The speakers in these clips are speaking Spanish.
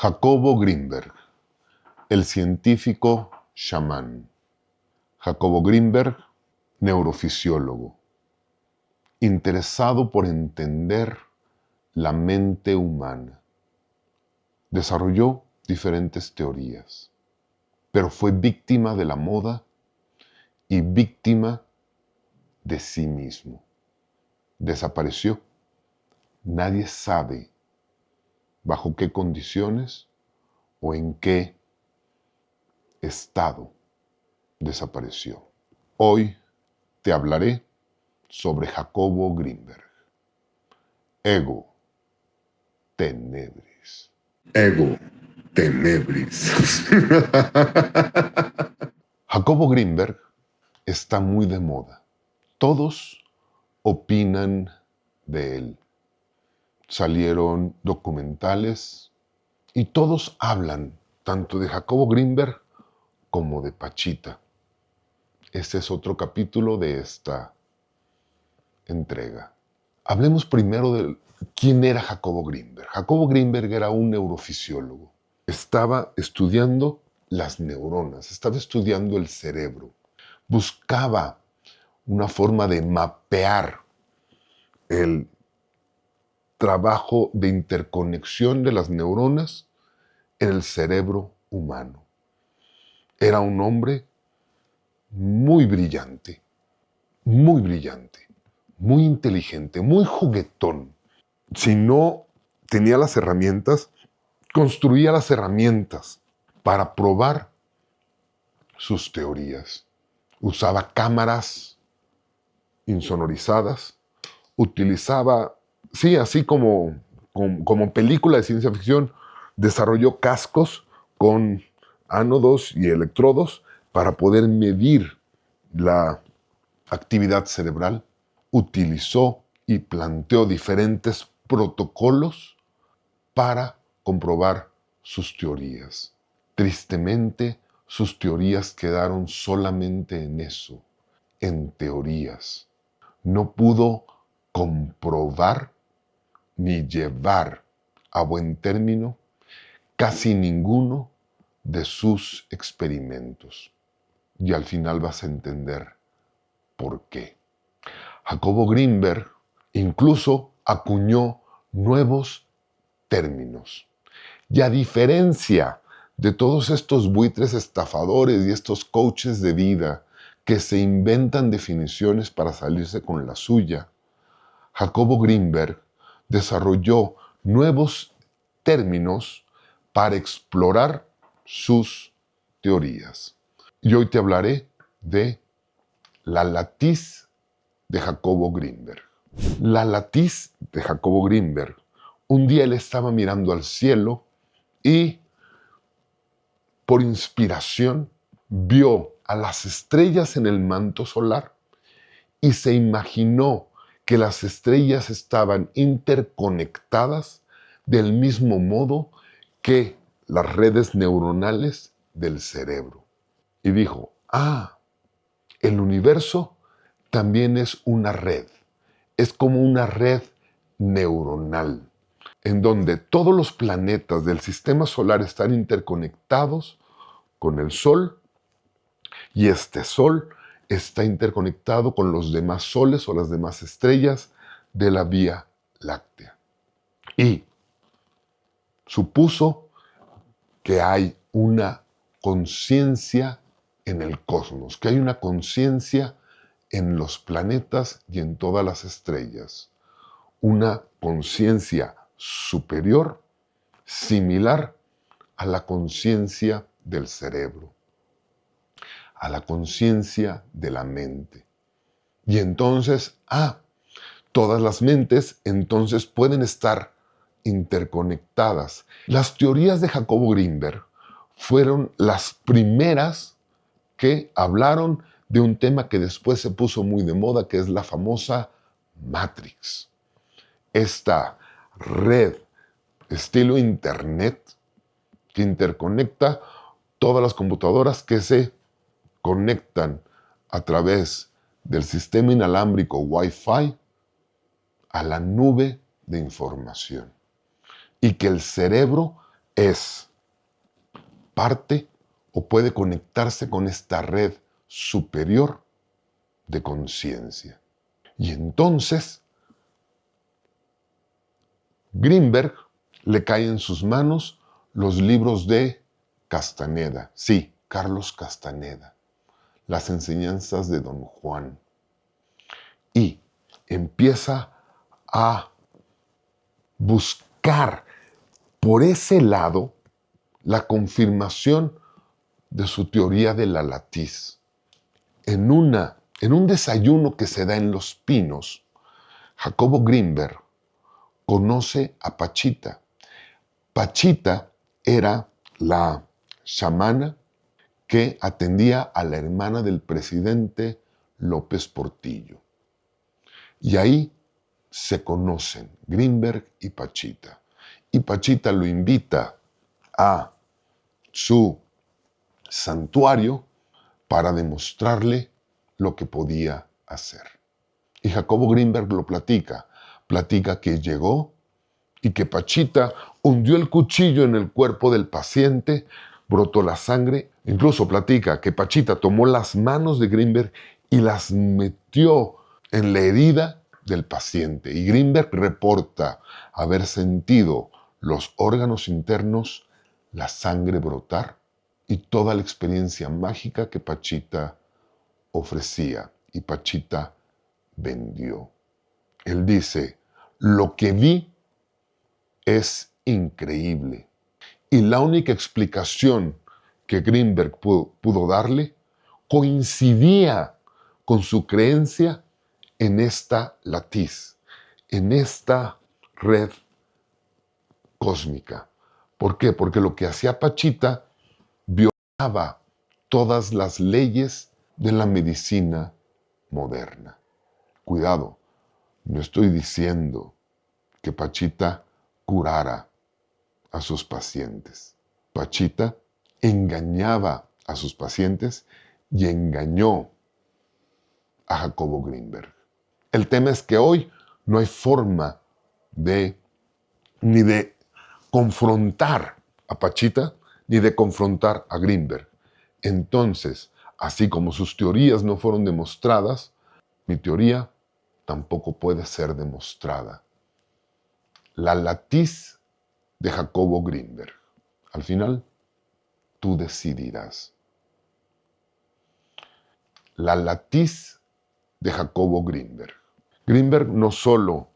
Jacobo Grinberg, el científico chamán. Jacobo Grinberg, neurofisiólogo, interesado por entender la mente humana. Desarrolló diferentes teorías, pero fue víctima de la moda y víctima de sí mismo. Desapareció. Nadie sabe bajo qué condiciones o en qué estado desapareció. Hoy te hablaré sobre Jacobo Grinberg. Ego tenebris. Ego tenebris. Jacobo Grinberg está muy de moda. Todos opinan de él. Salieron documentales y todos hablan tanto de Jacobo Grinberg como de Pachita. Este es otro capítulo de esta entrega. Hablemos primero de quién era Jacobo Grinberg. Jacobo Grinberg era un neurofisiólogo. Estaba estudiando las neuronas, estaba estudiando el cerebro. Buscaba una forma de mapear el trabajo de interconexión de las neuronas en el cerebro humano. Era un hombre muy brillante, muy inteligente, muy juguetón. Si no tenía las herramientas, construía las herramientas para probar sus teorías. Usaba cámaras insonorizadas, utilizaba, sí, así como película de ciencia ficción, desarrolló cascos con ánodos y electrodos para poder medir la actividad cerebral. Utilizó y planteó diferentes protocolos para comprobar sus teorías. Tristemente, sus teorías quedaron solamente en eso, en teorías. No pudo comprobar ni llevar a buen término casi ninguno de sus experimentos. Y al final vas a entender por qué. Jacobo Grinberg incluso acuñó nuevos términos. Y a diferencia de todos estos buitres estafadores y estos coaches de vida que se inventan definiciones para salirse con la suya, Jacobo Grinberg desarrolló nuevos términos para explorar sus teorías. Y hoy te hablaré de la latiz de Jacobo Grinberg. La latiz de Jacobo Grinberg. Un día él estaba mirando al cielo y por inspiración vio a las estrellas en el manto solar y se imaginó que las estrellas estaban interconectadas del mismo modo que las redes neuronales del cerebro. Y dijo, el universo también es una red. Es como una red neuronal, en donde todos los planetas del sistema solar están interconectados con el Sol, y este Sol está interconectado con los demás soles o las demás estrellas de la Vía Láctea. Y supuso que hay una conciencia en el cosmos, que hay una conciencia en los planetas y en todas las estrellas. Una conciencia superior, similar a la conciencia del cerebro, a la conciencia de la mente. Y entonces, todas las mentes entonces pueden estar interconectadas. Las teorías de Jacobo Grinberg fueron las primeras que hablaron de un tema que después se puso muy de moda, que es la famosa Matrix. Esta red estilo Internet que interconecta todas las computadoras que se conectan a través del sistema inalámbrico Wi-Fi a la nube de información. Y que el cerebro es parte o puede conectarse con esta red superior de conciencia. Y entonces Greenberg le cae en sus manos los libros de Castaneda, sí, Carlos Castaneda, las enseñanzas de Don Juan, y empieza a buscar por ese lado la confirmación de su teoría de la latiz. En un desayuno que se da en Los Pinos, Jacobo Greenberg conoce a Pachita. Pachita era la chamana que atendía a la hermana del presidente López Portillo. Y ahí se conocen Greenberg y Pachita. Y Pachita lo invita a su santuario para demostrarle lo que podía hacer. Y Jacobo Greenberg lo platica que llegó y que Pachita hundió el cuchillo en el cuerpo del paciente, brotó la sangre, incluso platica que Pachita tomó las manos de Greenberg y las metió en la herida del paciente. Y Greenberg reporta haber sentido los órganos internos, la sangre brotar y toda la experiencia mágica que Pachita ofrecía y Pachita vendió. Él dice, lo que vi es increíble. Y la única explicación que Greenberg pudo darle coincidía con su creencia en esta latiz, en esta red cósmica. ¿Por qué? Porque lo que hacía Pachita violaba todas las leyes de la medicina moderna. Cuidado, no estoy diciendo que Pachita curara a sus pacientes. Pachita engañaba a sus pacientes y engañó a Jacobo Greenberg. El tema es que hoy no hay forma ni de confrontar a Pachita ni de confrontar a Greenberg. Entonces, así como sus teorías no fueron demostradas, mi teoría tampoco puede ser demostrada. La latiz de Jacobo Greenberg. Al final, tú decidirás. La latiz de Jacobo Greenberg. Greenberg no solo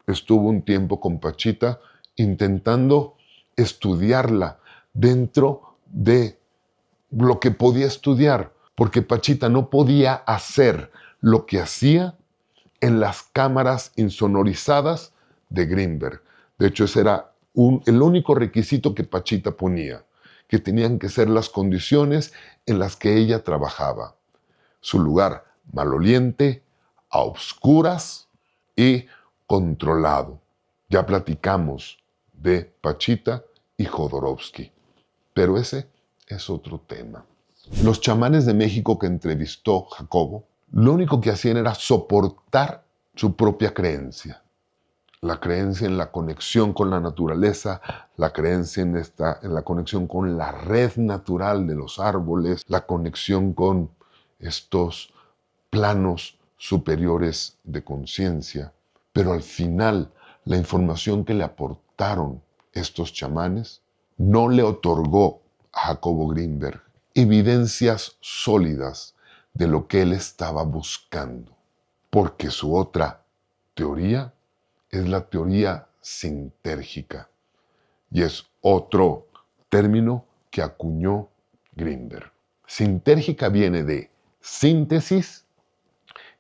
estuvo un tiempo con Pachita intentando estudiarla dentro de lo que podía estudiar, porque Pachita no podía hacer lo que hacía en las cámaras insonorizadas de Greenberg. De hecho, ese era el único requisito que Pachita ponía, que tenían que ser las condiciones en las que ella trabajaba. Su lugar maloliente, a obscuras y controlado. Ya platicamos de Pachita y Jodorowsky, pero ese es otro tema. Los chamanes de México que entrevistó Jacobo, lo único que hacían era soportar su propia creencia. La creencia en la conexión con la naturaleza, la creencia en la conexión con la red natural de los árboles, la conexión con estos planos superiores de conciencia. Pero al final, la información que le aportaron estos chamanes no le otorgó a Jacobo Greenberg evidencias sólidas de lo que él estaba buscando, porque su otra teoría es la teoría sintérgica, y es otro término que acuñó Greenberg. Sintérgica viene de síntesis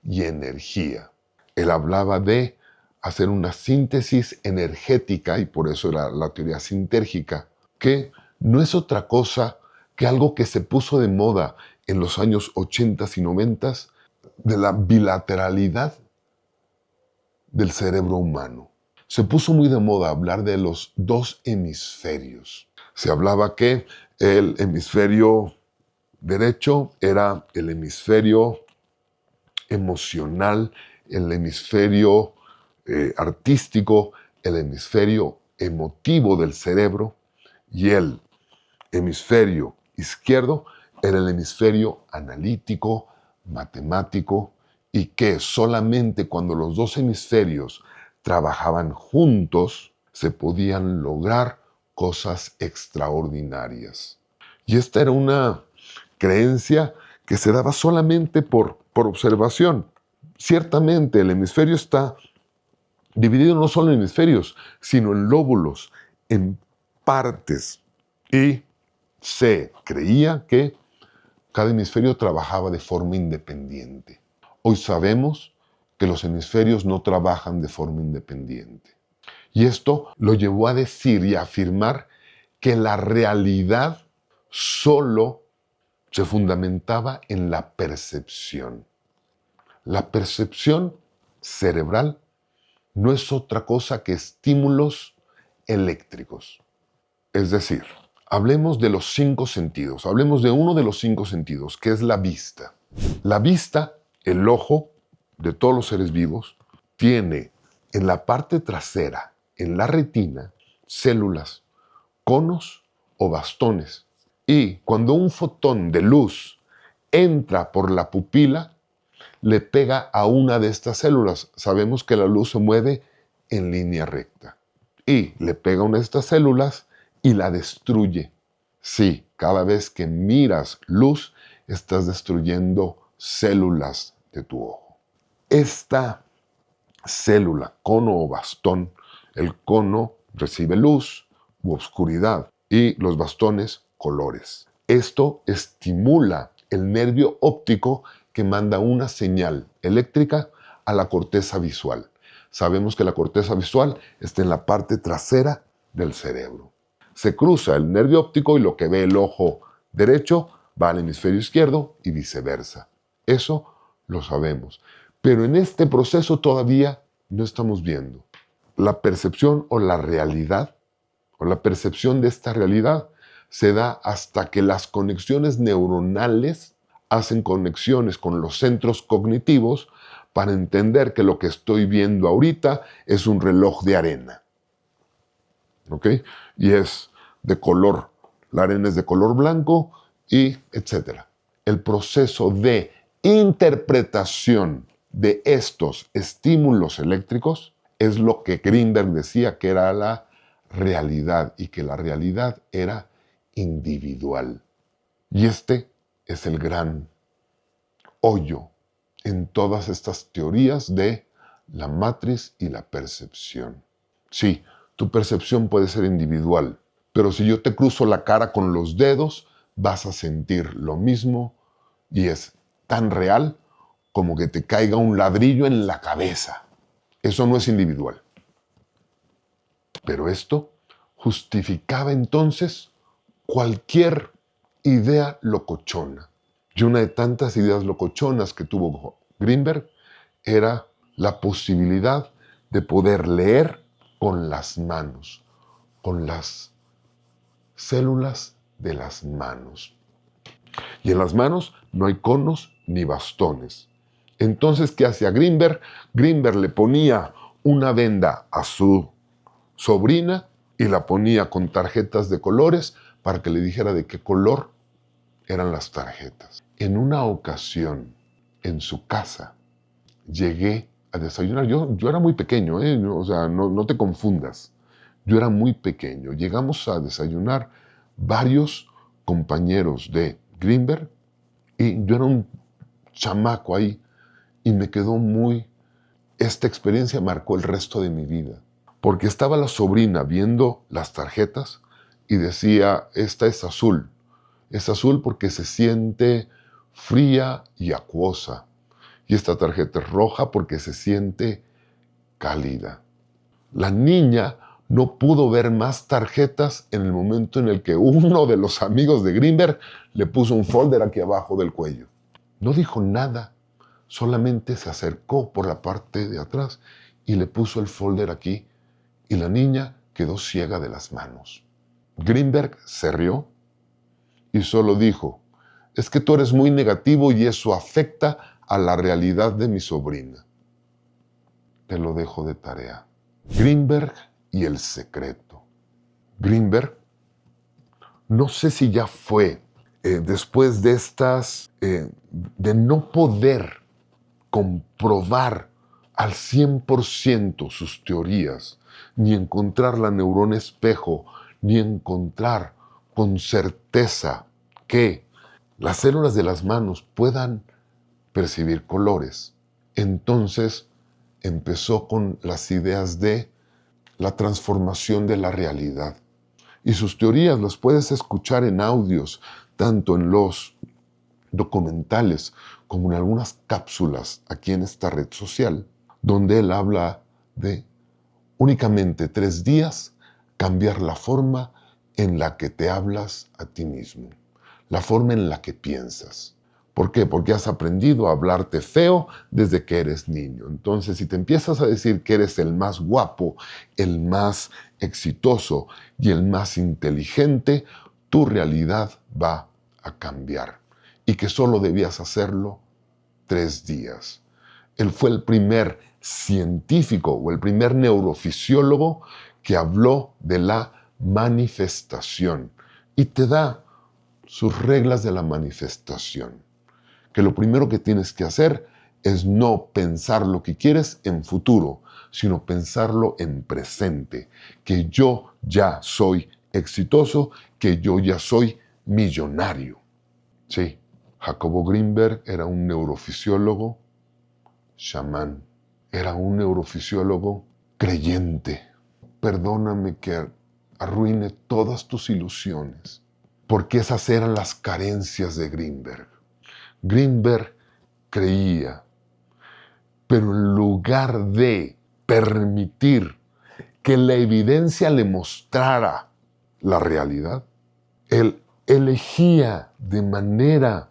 y energía. Él hablaba de hacer una síntesis energética, y por eso era la teoría sintérgica, que no es otra cosa que algo que se puso de moda en los años 80 y 90 de la bilateralidad del cerebro humano. Se puso muy de moda hablar de los dos hemisferios. Se hablaba que el hemisferio derecho era el hemisferio emocional, el hemisferio artístico, el hemisferio emotivo del cerebro, Y el hemisferio izquierdo era el hemisferio analítico, matemático, y que solamente cuando los dos hemisferios trabajaban juntos se podían lograr cosas extraordinarias. Y esta era una creencia que se daba solamente por observación. Ciertamente el hemisferio está dividido no solo en hemisferios, sino en lóbulos, en partes. Y se creía que cada hemisferio trabajaba de forma independiente. Hoy sabemos que los hemisferios no trabajan de forma independiente. Y esto lo llevó a decir y a afirmar que la realidad solo se fundamentaba en la percepción. La percepción cerebral no es otra cosa que estímulos eléctricos. Es decir, hablemos de los 5 sentidos, hablemos de uno de los 5 sentidos, que es la vista. La vista, el ojo de todos los seres vivos, tiene en la parte trasera, en la retina, células, conos o bastones. Y cuando un fotón de luz entra por la pupila, le pega a una de estas células. Sabemos que la luz se mueve en línea recta. Y le pega a una de estas células y la destruye. Sí, cada vez que miras luz, estás destruyendo células de tu ojo. Esta célula, cono o bastón, el cono recibe luz u oscuridad y los bastones colores. Esto estimula el nervio óptico que manda una señal eléctrica a la corteza visual. Sabemos que la corteza visual está en la parte trasera del cerebro. Se cruza el nervio óptico y lo que ve el ojo derecho va al hemisferio izquierdo y viceversa. Eso lo sabemos. Pero en este proceso todavía no estamos viendo. La percepción o la realidad, o la percepción de esta realidad, se da hasta que las conexiones neuronales hacen conexiones con los centros cognitivos para entender que lo que estoy viendo ahorita es un reloj de arena. ¿Ok? Y es de color, la arena es de color blanco y etcétera. El proceso de interpretación de estos estímulos eléctricos es lo que Greenberg decía que era la realidad y que la realidad era individual. Y este es el gran hoyo en todas estas teorías de la matriz y la percepción. Sí, tu percepción puede ser individual, pero si yo te cruzo la cara con los dedos, vas a sentir lo mismo y es tan real como que te caiga un ladrillo en la cabeza. Eso no es individual. Pero esto justificaba entonces cualquier idea locochona. Y una de tantas ideas locochonas que tuvo Greenberg era la posibilidad de poder leer con las manos, con las células de las manos. Y en las manos no hay conos ni bastones. Entonces, ¿qué hacía Greenberg? Greenberg le ponía una venda a su sobrina y la ponía con tarjetas de colores para que le dijera de qué color eran las tarjetas. En una ocasión, en su casa, llegué a desayunar. Yo era muy pequeño, o sea, no te confundas. Yo era muy pequeño. Llegamos a desayunar varios compañeros de Greenberg y yo era un chamaco ahí y me quedó muy... Esta experiencia marcó el resto de mi vida. Porque estaba la sobrina viendo las tarjetas y decía, esta es azul. Es azul porque se siente fría y acuosa. Y esta tarjeta es roja porque se siente cálida. La niña no pudo ver más tarjetas en el momento en el que uno de los amigos de Greenberg le puso un folder aquí abajo del cuello. No dijo nada, solamente se acercó por la parte de atrás y le puso el folder aquí y la niña quedó ciega de las manos. Greenberg se rió y solo dijo, es que tú eres muy negativo y eso afecta a la realidad de mi sobrina. Te lo dejo de tarea. Greenberg y el secreto. Greenberg No sé si ya fue después de de no poder comprobar al 100% sus teorías, ni encontrar la neurona espejo, ni encontrar con certeza que las células de las manos puedan percibir colores. Entonces empezó con las ideas de la transformación de la realidad. Y sus teorías las puedes escuchar en audios, tanto en los documentales como en algunas cápsulas aquí en esta red social, donde él habla de únicamente 3 días cambiar la forma en la que te hablas a ti mismo, la forma en la que piensas. ¿Por qué? Porque has aprendido a hablarte feo desde que eres niño. Entonces, si te empiezas a decir que eres el más guapo, el más exitoso y el más inteligente, tu realidad va a cambiar. Y que solo debías hacerlo 3 días. Él fue el primer científico o el primer neurofisiólogo que habló de la manifestación y te da sus reglas de la manifestación. Que lo primero que tienes que hacer es no pensar lo que quieres en futuro, sino pensarlo en presente. Que yo ya soy exitoso, que yo ya soy millonario. Sí, Jacobo Grinberg era un neurofisiólogo chamán. Era un neurofisiólogo creyente. Perdóname que arruine todas tus ilusiones, porque esas eran las carencias de Grinberg. Grinberg creía, pero en lugar de permitir que la evidencia le mostrara la realidad, él elegía de manera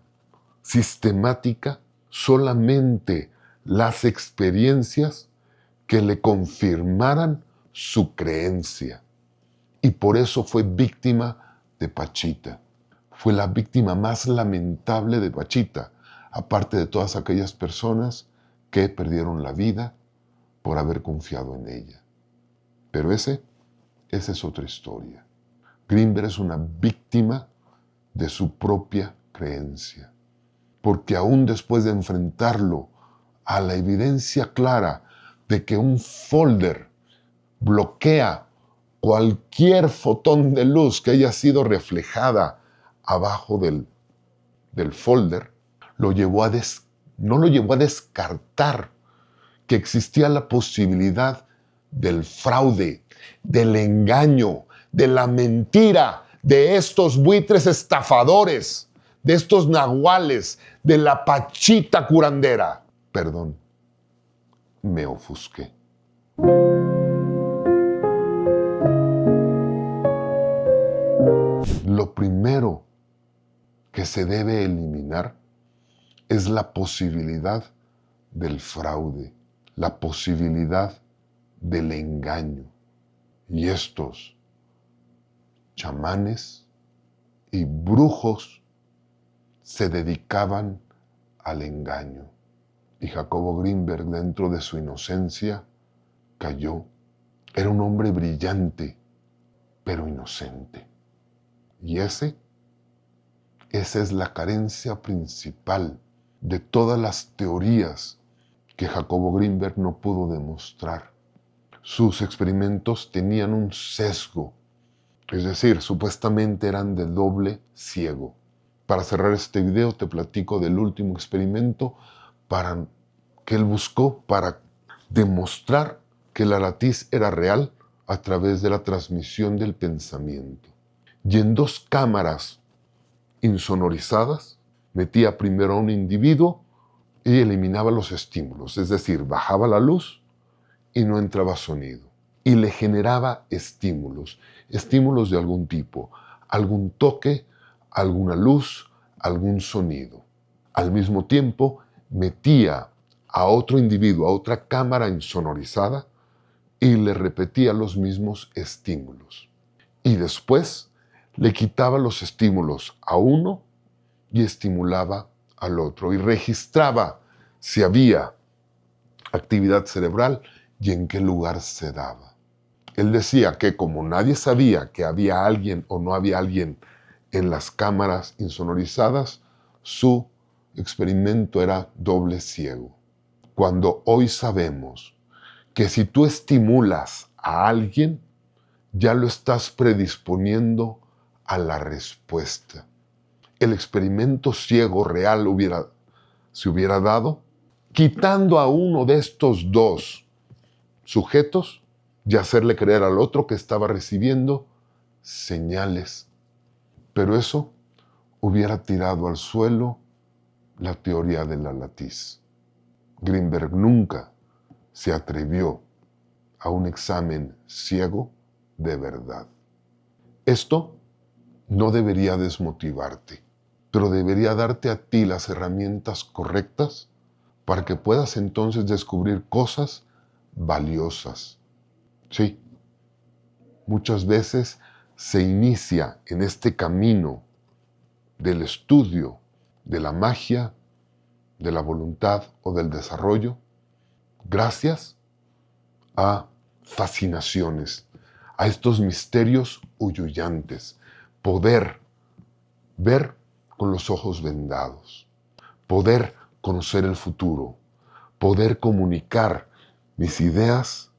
sistemática solamente las experiencias que le confirmaran su creencia. Y por eso fue víctima de Pachita. Fue la víctima más lamentable de Pachita, aparte de todas aquellas personas que perdieron la vida por haber confiado en ella. Pero esa es otra historia. Grinberg es una víctima de su propia creencia, porque aún después de enfrentarlo a la evidencia clara de que un folder bloquea cualquier fotón de luz que haya sido reflejada abajo del folder, no lo llevó a descartar que existía la posibilidad del fraude, del engaño, de la mentira, de estos buitres estafadores, de estos nahuales, de la Pachita curandera. Perdón, me ofusqué. Lo primero que se debe eliminar es la posibilidad del fraude, la posibilidad del engaño. Y estos chamanes y brujos se dedicaban al engaño. Y Jacobo Grinberg, dentro de su inocencia, cayó. Era un hombre brillante, pero inocente. Y esa es la carencia principal de todas las teorías que Jacobo Grinberg no pudo demostrar. Sus experimentos tenían un sesgo, es decir, supuestamente eran de doble ciego. Para cerrar este video te platico del último experimento que él buscó para demostrar que la latiz era real a través de la transmisión del pensamiento. Y en 2 cámaras insonorizadas metía primero a un individuo y eliminaba los estímulos, es decir, bajaba la luz y no entraba sonido. Y le generaba estímulos de algún tipo, algún toque, alguna luz, algún sonido. Al mismo tiempo, metía a otro individuo a otra cámara insonorizada y le repetía los mismos estímulos. Y después le quitaba los estímulos a uno y estimulaba al otro y registraba si había actividad cerebral y en qué lugar se daba. Él decía que como nadie sabía que había alguien o no había alguien en las cámaras insonorizadas, su experimento era doble ciego. Cuando hoy sabemos que si tú estimulas a alguien, ya lo estás predisponiendo a la respuesta. El experimento ciego real se hubiera dado quitando a uno de estos dos sujetos y hacerle creer al otro que estaba recibiendo señales. Pero eso hubiera tirado al suelo la teoría de la latiz. Greenberg nunca se atrevió a un examen ciego de verdad. Esto no debería desmotivarte, pero debería darte a ti las herramientas correctas para que puedas entonces descubrir cosas valiosas. Sí, muchas veces se inicia en este camino del estudio de la magia, de la voluntad o del desarrollo, gracias a fascinaciones, a estos misterios hullullantes, poder ver con los ojos vendados, poder conocer el futuro, poder comunicar mis ideas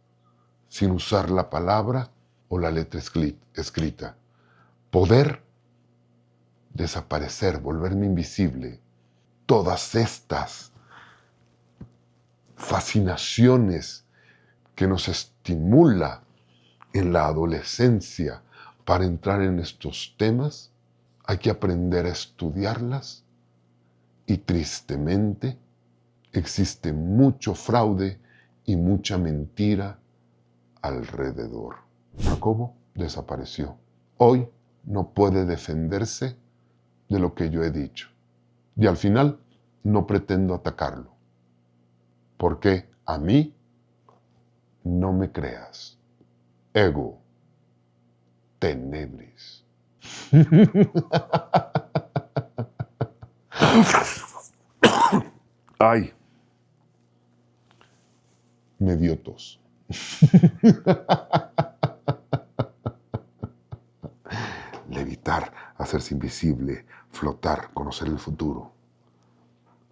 sin usar la palabra o la letra escrita, poder desaparecer, volverme invisible. Todas estas fascinaciones que nos estimula en la adolescencia para entrar en estos temas, hay que aprender a estudiarlas y tristemente existe mucho fraude y mucha mentira alrededor. Jacobo desapareció. Hoy no puede defenderse de lo que yo he dicho. Y al final no pretendo atacarlo. Porque a mí no me creas. Ego tenebris. Ay, me dio tos. Levitar, hacerse invisible, flotar, conocer el futuro.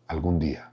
Algún día